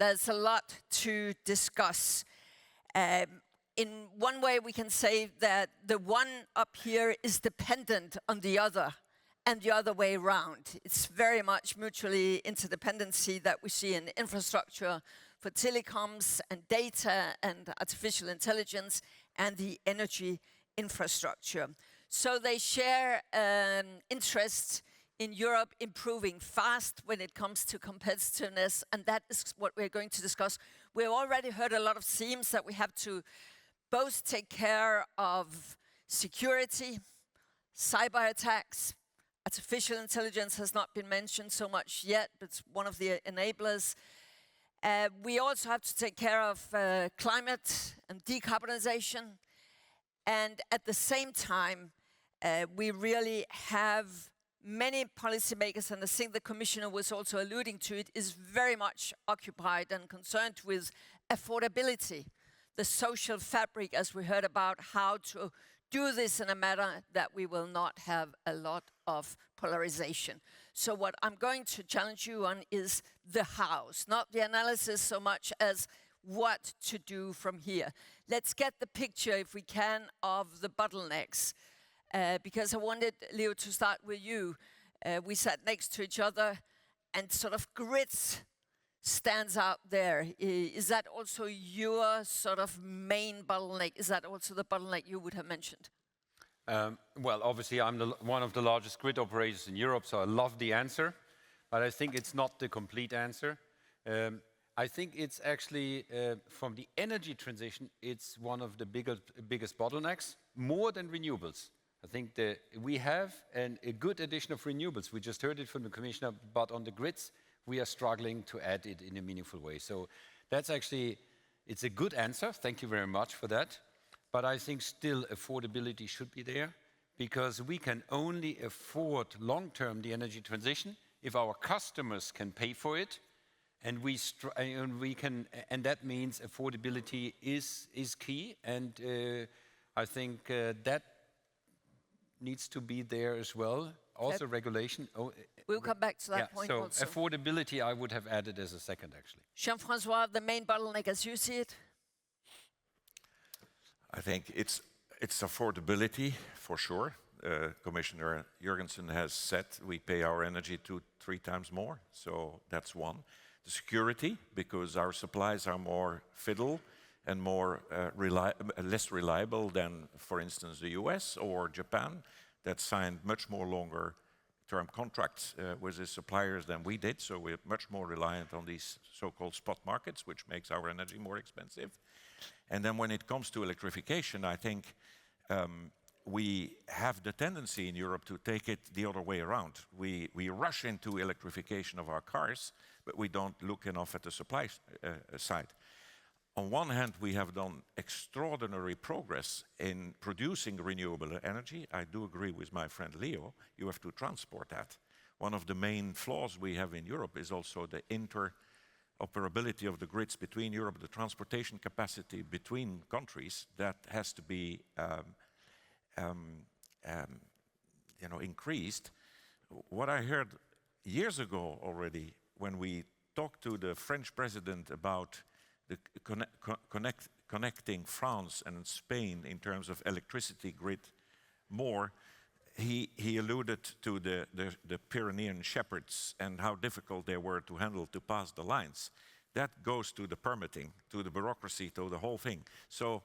There's a lot to discuss. In one way, we can say that the one up here is dependent on the other, and the other way around. It's very much mutually interdependency that we see in infrastructure for telecoms and data and artificial intelligence and the energy infrastructure. So they share interest in Europe improving fast when it comes to competitiveness, and that is what we're going to discuss. We've already heard a lot of themes that we have to both take care of security, cyber attacks. Artificial intelligence has not been mentioned so much yet, but it's one of the enablers. We also have to take care of climate and decarbonization. And at the same time, we really have many policymakers, and I think the Commissioner was also alluding to it, is very much occupied and concerned with affordability, the social fabric, as we heard about, how to do this in a manner that we will not have a lot of polarization. So what I'm going to challenge you on is the hows, not the analysis so much as what to do from here. Let's get the picture, if we can, of the bottlenecks. Because I wanted, Leo, to start with you. We sat next to each other, and sort of grids stands out there. Is that also your sort of main bottleneck? Is that also the bottleneck you would have mentioned? Well, obviously, I'm one of the largest grid operators in Europe, so I love the answer. But I think it's not the complete answer. I think it's actually, from the energy transition, it's one of the biggest bottlenecks, more than renewables. I think that we have a good addition of renewables. We just heard it from the Commissioner, but on the grids, we are struggling to add it in a meaningful way. So that's actually, it's a good answer. Thank you very much for that. But I think still affordability should be there, because we can only afford long-term the energy transition if our customers can pay for it, and and that means affordability is key. And I think that needs to be there as well. Also regulation. We'll come back to that point also. So affordability I would have added as a second, actually. Jean-François, the main bottleneck as you see it? I think it's affordability for sure. Commissioner Jurgensen has said we pay our energy 2-3 times more, so that's one. The security, because our supplies are more fiddle and more less reliable than, for instance, the US or Japan, that signed much more longer term contracts with the suppliers than we did, so we're much more reliant on these so-called spot markets, which makes our energy more expensive. And then when it comes to electrification, I think we have the tendency in Europe to take it the other way around. We rush into electrification of our cars, but we don't look enough at the supply side. On one hand, we have done extraordinary progress in producing renewable energy. I do agree with my friend Leo, you have to transport that. One of the main flaws we have in Europe is also the interoperability of the grids between Europe, the transportation capacity between countries that has to be increased. What I heard years ago already, when we talked to the French president about the connecting France and Spain in terms of electricity grid more, he alluded to the Pyrenean shepherds and how difficult they were to handle to pass the lines. That goes to the permitting, to the bureaucracy, to the whole thing. So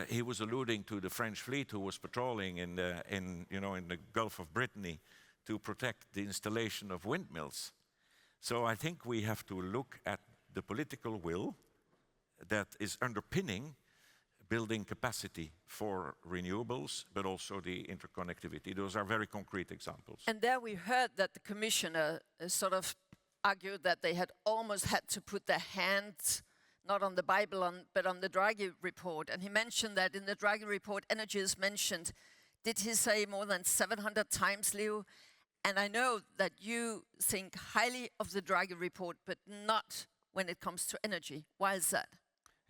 he was alluding to the French fleet who was patrolling in the Gulf of Brittany to protect the installation of windmills. So I think we have to look at the political will that is underpinning building capacity for renewables, but also the interconnectivity. Those are very concrete examples. And there we heard that the Commissioner sort of argued that they had almost had to put their hands, not on the Bible, but on the Draghi report. And he mentioned that in the Draghi report, energy is mentioned. Did he say more than 700 times, Leo? And I know that you think highly of the Draghi report, but not when it comes to energy. Why is that?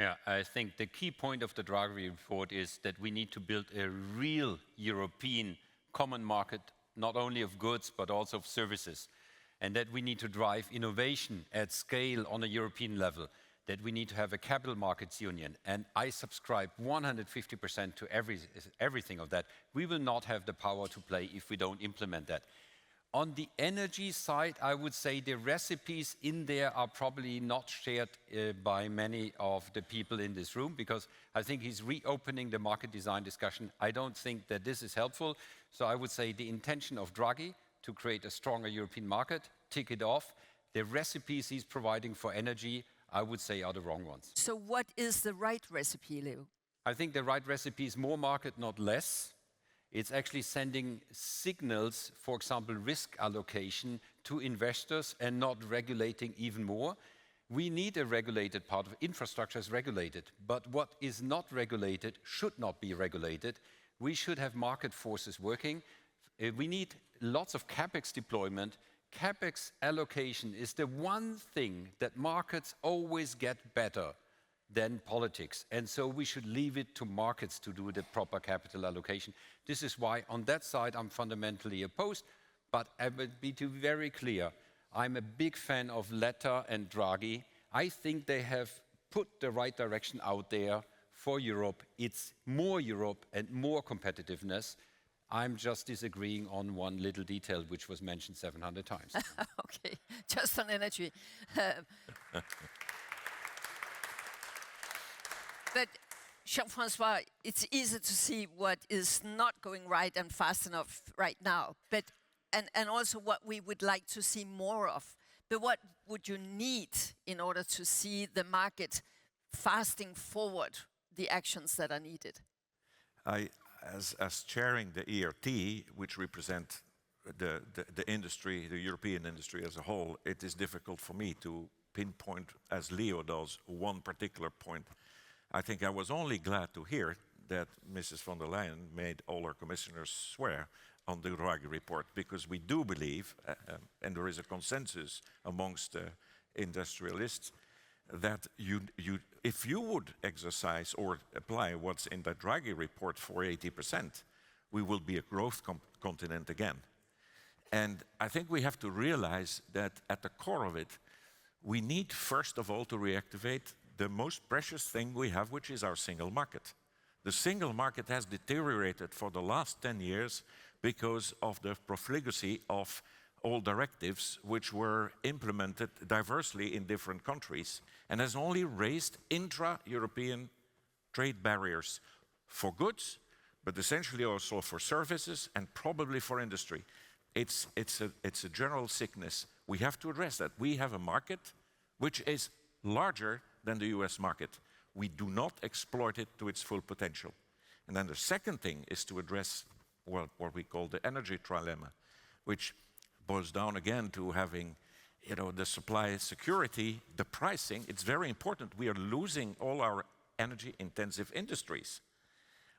Yeah, I think the key point of the Draghi report is that we need to build a real European common market, not only of goods, but also of services. and that we need to drive innovation at scale on a European level, that we need to have a capital markets union, and I subscribe 150% to everything of that. We will not have the power to play if we don't implement that. On the energy side, I would say the recipes in there are probably not shared by many of the people in this room, because I think he's reopening the market design discussion. I don't think that this is helpful. So I would say the intention of Draghi to create a stronger European market, tick it off. The recipes he's providing for energy, I would say, are the wrong ones. So what is the right recipe, Leo? I think the right recipe is more market, not less. It's actually sending signals, for example, risk allocation to investors and not regulating even more. We need a regulated part of infrastructure is regulated, but what is not regulated should not be regulated. We should have market forces working. We need lots of CapEx deployment. CapEx allocation is the one thing that markets always get better than politics. And so we should leave it to markets to do the proper capital allocation. This is why on that side I'm fundamentally opposed, but I would be to be very clear, I'm a big fan of Letta and Draghi. I think they have put the right direction out there for Europe. It's more Europe and more competitiveness. I'm just disagreeing on one little detail which was mentioned 700 times. Okay, just on energy. But Jean-François, it's easy to see what is not going right and fast enough right now, but and also what we would like to see more of. But what would you need in order to see the market fasting forward the actions that are needed? As chairing the ERT, which represent the industry, the European industry as a whole, it is difficult for me to pinpoint, as Leo does, one particular point. I think I was only glad to hear that Mrs. von der Leyen made all her commissioners swear on the Draghi report, because we do believe, and there is a consensus amongst industrialists, that if you would exercise or apply what's in the Draghi report for 80%, we will be a growth continent again. And I think we have to realize that at the core of it, we need first of all to reactivate the most precious thing we have, which is our single market. The single market has deteriorated for the last 10 years because of the profligacy of all directives which were implemented diversely in different countries and has only raised intra-European trade barriers for goods, but essentially also for services and probably for industry. It's a general sickness. We have to address that. We have a market which is larger than the US market. We do not exploit it to its full potential. And then the second thing is to address what we call the energy trilemma, which boils down again to having, the supply security, the pricing. It's very important. We are losing all our energy-intensive industries.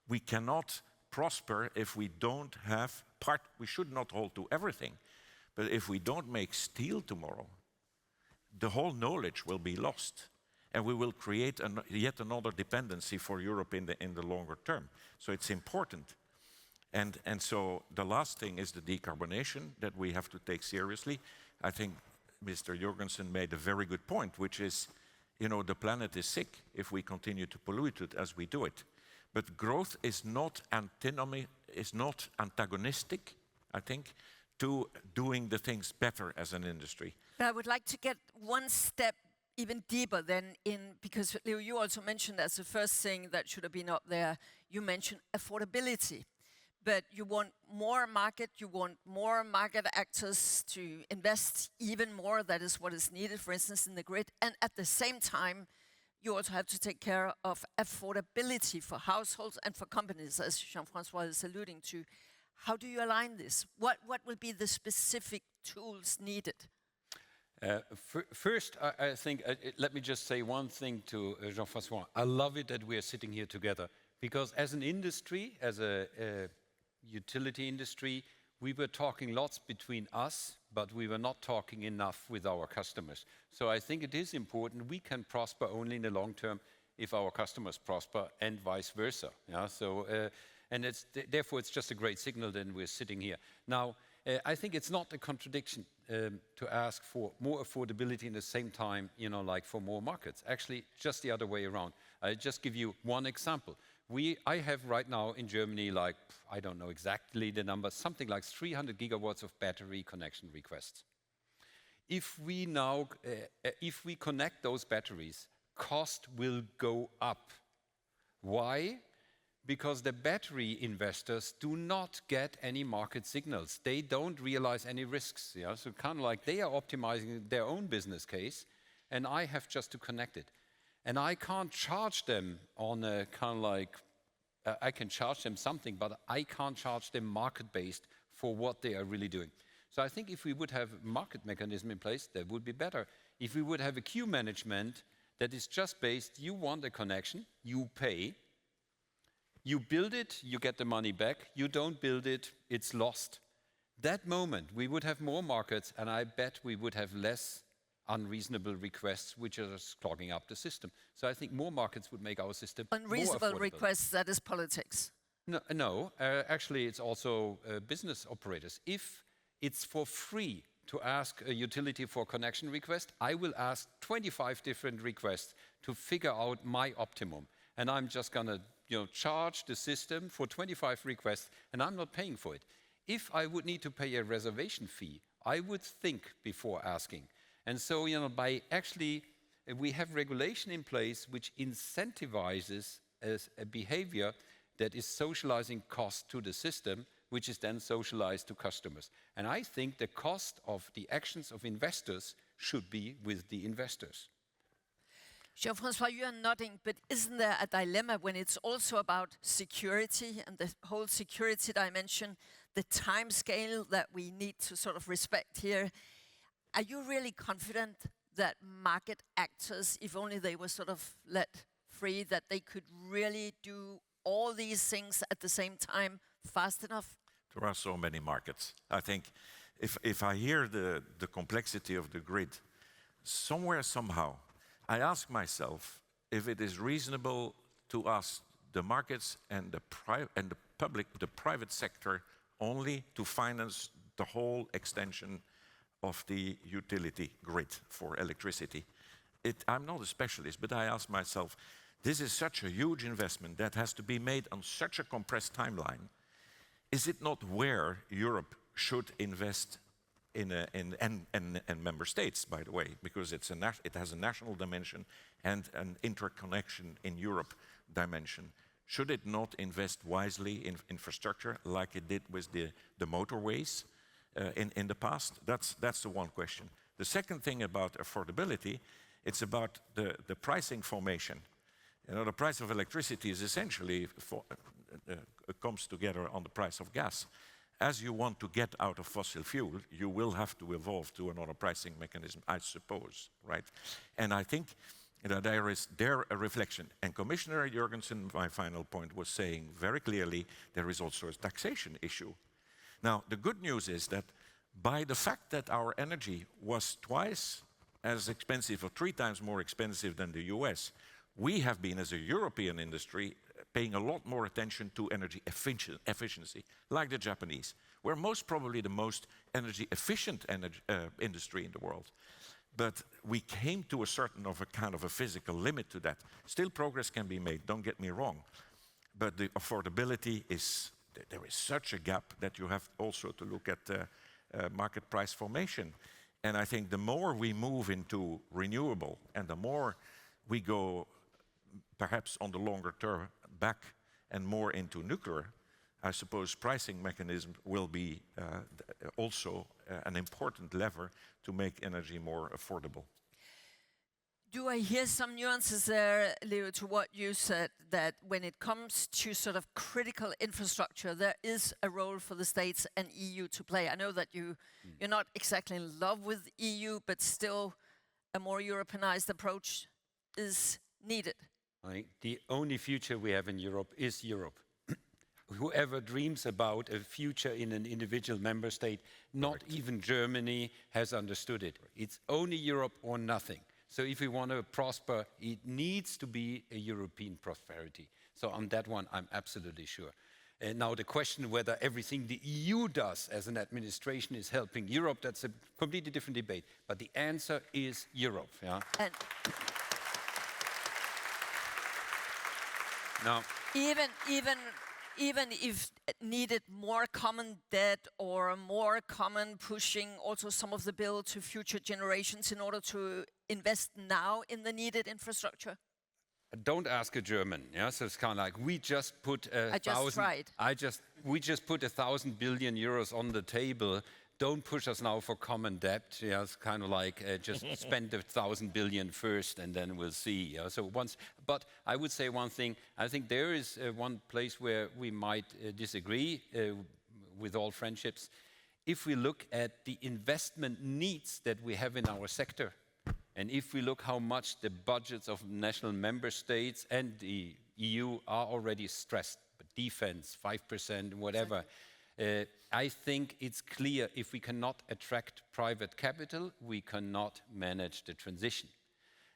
We cannot prosper if we don't have we should not hold to everything, but if we don't make steel tomorrow, the whole knowledge will be lost, and we will create yet another dependency for Europe in the longer term. So it's important. And so the last thing is the decarbonation that we have to take seriously. I think Mr. Jorgensen made a very good point, which is, the planet is sick if we continue to pollute it as we do it. But growth is not antagonistic, I think, to doing the things better as an industry. But I would like to get one step even deeper than because Leo, you also mentioned as the first thing that should have been up there, you mentioned affordability. But you want more market, you want more market actors to invest even more. That is what is needed, for instance, in the grid. And at the same time, you also have to take care of affordability for households and for companies, as Jean-François is alluding to. How do you align this? What will be the specific tools needed? First, I think, let me just say one thing to Jean-François. I love it that we are sitting here together, because as an industry, as a utility industry, we were talking lots between us, but we were not talking enough with our customers. So I think it is important. We can prosper only in the long term if our customers prosper, and vice versa. Yeah? So, and therefore it's just a great signal that we're sitting here. Now, I think it's not a contradiction to ask for more affordability in the same time, like for more markets. Actually, just the other way around. I'll just give you one example. I have right now in Germany, like, I don't know exactly the number, something like 300 gigawatts of battery connection requests. If we now, if we connect those batteries, cost will go up. Why? Because the battery investors do not get any market signals. They don't realize any risks. So kind of like they are optimizing their own business case, and I have just to connect it. And I can't charge them on a kind of like, I can charge them something, but I can't charge them market-based for what they are really doing. So I think if we would have a market mechanism in place, that would be better. If we would have a queue management that is just based, you want a connection, you pay, you build it, you get the money back, you don't build it, it's lost. That moment, we would have more markets, and I bet we would have less unreasonable requests which are just clogging up the system. So I think more markets would make our system Unreasonable more affordable. requests, that is politics. No, actually it's also business operators. If it's for free to ask a utility for connection request, I will ask 25 different requests to figure out my optimum. And I'm just gonna charge the system for 25 requests, and I'm not paying for it. If I would need to pay a reservation fee, I would think before asking. And so, by actually, we have regulation in place which incentivizes a behavior that is socializing cost to the system, which is then socialized to customers. And I think the cost of the actions of investors should be with the investors. Jean-François, you are nodding, but isn't there a dilemma when it's also about security and the whole security dimension, the time scale that we need to sort of respect here? Are you really confident that market actors, if only they were sort of let free, that they could really do all these things at the same time fast enough? There are so many markets. I think if I hear the complexity of the grid, somewhere, somehow, I ask myself if it is reasonable to ask the markets and the private sector only to finance the whole extension of the utility grid for electricity. I'm not a specialist, but I ask myself, this is such a huge investment that has to be made on such a compressed timeline. Is it not where Europe should invest and member states, by the way, because it has a national dimension and an interconnection in Europe dimension? Should it not invest wisely in infrastructure like it did with the motorways in the past? That's the one question. The second thing about affordability, it's about the pricing formation. The price of electricity is essentially comes together on the price of gas. As you want to get out of fossil fuel, you will have to evolve to another pricing mechanism, I suppose, right? And I think there is a reflection. And Commissioner Jurgensen, my final point, was saying very clearly there is also a taxation issue. Now, the good news is that by the fact that our energy was twice as expensive or 3 times more expensive than the US, we have been, as a European industry, paying a lot more attention to energy efficiency, like the Japanese. We're most probably the most energy efficient industry in the world. But we came to a kind of a physical limit to that. Still progress can be made, don't get me wrong. But the affordability there is such a gap that you have also to look at market price formation. And I think the more we move into renewable and the more we go perhaps on the longer term back and more into nuclear, I suppose pricing mechanism will be also an important lever to make energy more affordable. Do I hear some nuances there, Leo, to what you said, that when it comes to sort of critical infrastructure, there is a role for the states and EU to play? I know that you're not exactly in love with EU, but still a more Europeanized approach is needed. I think the only future we have in Europe is Europe. Whoever dreams about a future in an individual member state, not even Germany has understood it. It's only Europe or nothing. So if we want to prosper, it needs to be a European prosperity. So on that one, I'm absolutely sure. Now the question whether everything the EU does as an administration is helping Europe, that's a completely different debate. But the answer is Europe. Yeah? And now, even if needed more common debt or more common pushing also some of the bill to future generations in order to invest now in the needed infrastructure? don't ask a German. Yeah, so it's kind of like we just put we just put 1,000 billion euros on the table. Don't push us now for common debt. Yeah, it's kind of like just spend 1,000 billion first, and then we'll see. Yeah? So but I would say one thing. I think there is one place where we might disagree with all friendships. If we look at the investment needs that we have in our sector, and if we look how much the budgets of national member states and the EU are already stressed, but defense, 5%, whatever, I think it's clear if we cannot attract private capital, we cannot manage the transition.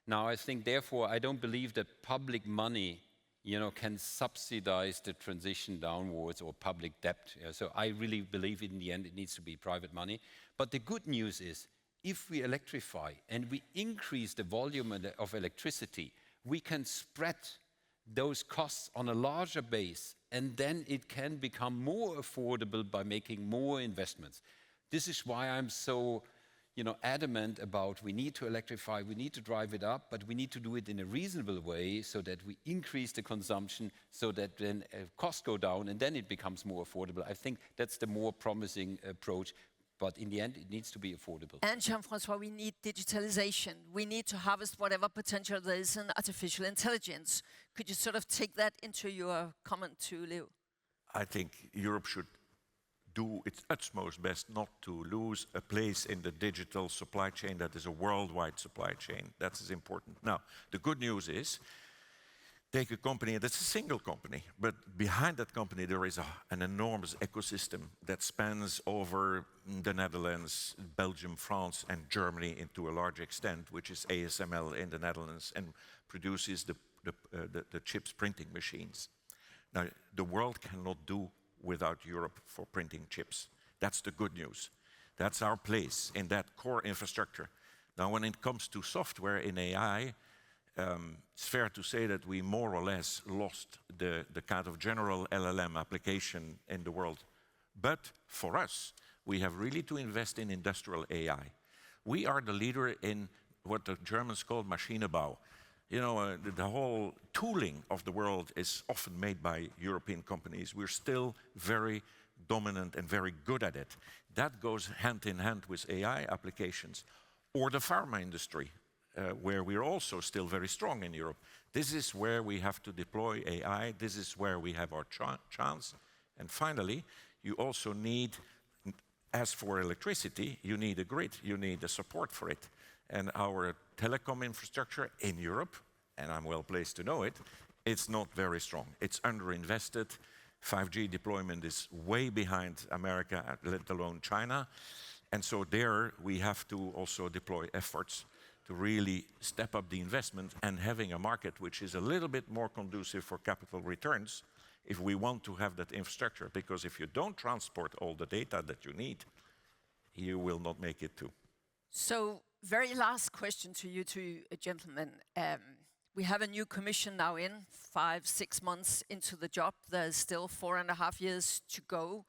Now, I think, therefore, I don't believe that public money, can subsidize the transition downwards or public debt. So I really believe in the end it needs to be private money. But the good news is, if we electrify and we increase the volume of electricity, we can spread those costs on a larger base, and then it can become more affordable by making more investments. This is why I'm so adamant about we need to electrify, we need to drive it up, but we need to do it in a reasonable way so that we increase the consumption, so that then costs go down and then it becomes more affordable. I think that's the more promising approach. But in the end, it needs to be affordable. And Jean-François, we need digitalisation. We need to harvest whatever potential there is in artificial intelligence. Could you sort of take that into your comment to Leo? I think Europe should do its utmost best not to lose a place in the digital supply chain that is a worldwide supply chain. That is important. Now, the good news is, take a company that's a single company, but behind that company there is an enormous ecosystem that spans over the Netherlands, Belgium, France, and Germany to a large extent, which is ASML in the Netherlands, and produces the chips printing machines. Now, the world cannot do without Europe for printing chips. That's the good news. That's our place in that core infrastructure. Now, when it comes to software in AI, it's fair to say that we more or less lost the kind of general LLM application in the world. But for us, we have really to invest in industrial AI. We are the leader in what the Germans call Maschinenbau. The whole tooling of the world is often made by European companies. We're still very dominant and very good at it. That goes hand in hand with AI applications. Or the pharma industry, where we're also still very strong in Europe. This is where we have to deploy AI. This is where we have our chance. And finally, you also need, as for electricity, you need a grid. You need the support for it. And our telecom infrastructure in Europe, and I'm well placed to know it, it's not very strong. It's underinvested. 5G deployment is way behind America, let alone China. And so there we have to also deploy efforts to really step up the investment and having a market which is a little bit more conducive for capital returns if we want to have that infrastructure. Because if you don't transport all the data that you need, you will not make it too. So, very last question to you two gentlemen. We have a new commission now in 5-6 months into the job. There's still 4.5 years to go.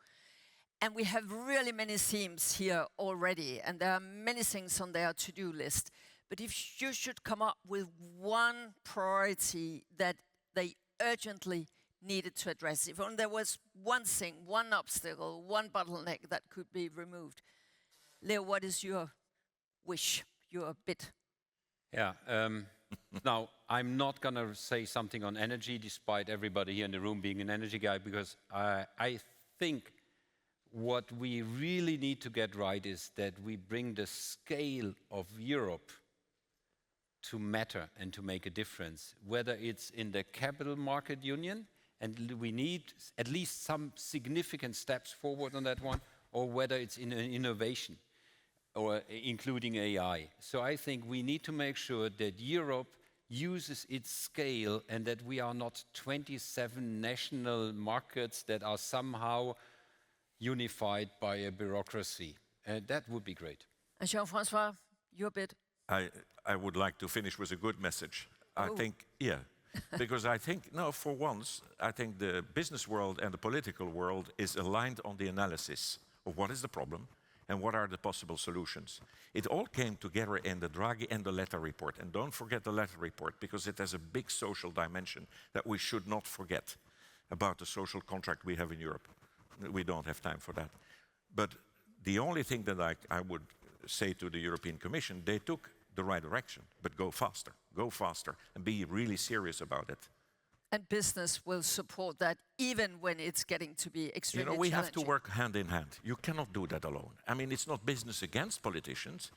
And we have really many themes here already, and there are many things on their to-do list. But if you should come up with one priority that they urgently needed to address, if only there was one thing, one obstacle, one bottleneck that could be removed. Leo, what is your wish, your bit? Yeah. Now, I'm not going to say something on energy, despite everybody here in the room being an energy guy, because I think what we really need to get right is that we bring the scale of Europe to matter and to make a difference, whether it's in the capital market union, and we need at least some significant steps forward on that one, or whether it's in innovation, or including AI. So I think we need to make sure that Europe uses its scale and that we are not 27 national markets that are somehow unified by a bureaucracy. That would be great. And Jean-François, your bit. I would like to finish with a good message. I think, yeah, because I think, no, for once, I think the business world and the political world is aligned on the analysis of what is the problem and what are the possible solutions. It all came together in the Draghi and the letter report. And don't forget the letter report, because it has a big social dimension that we should not forget about the social contract we have in Europe. We don't have time for that. But the only thing that I would say to the European Commission, they took the right direction, but go faster, and be really serious about it. And business will support that even when it's getting to be extremely challenging. We have to work hand in hand. You cannot do that alone. I mean, it's not business against politicians.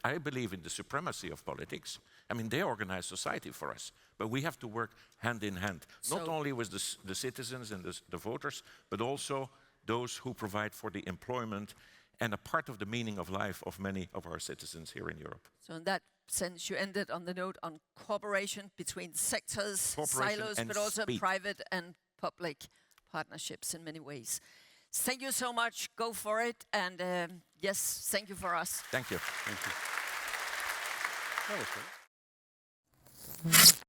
I believe in the supremacy of politics. I mean, they organize society for us, but we have to work hand in hand, not only with the citizens and the voters, but also those who provide for the employment and a part of the meaning of life of many of our citizens here in Europe. So in that sense, you ended on the note on cooperation between sectors, silos, but also private and public partnerships in many ways. Thank you so much. Go for it. And yes, thank you for us. Thank you. Thank you. That was great.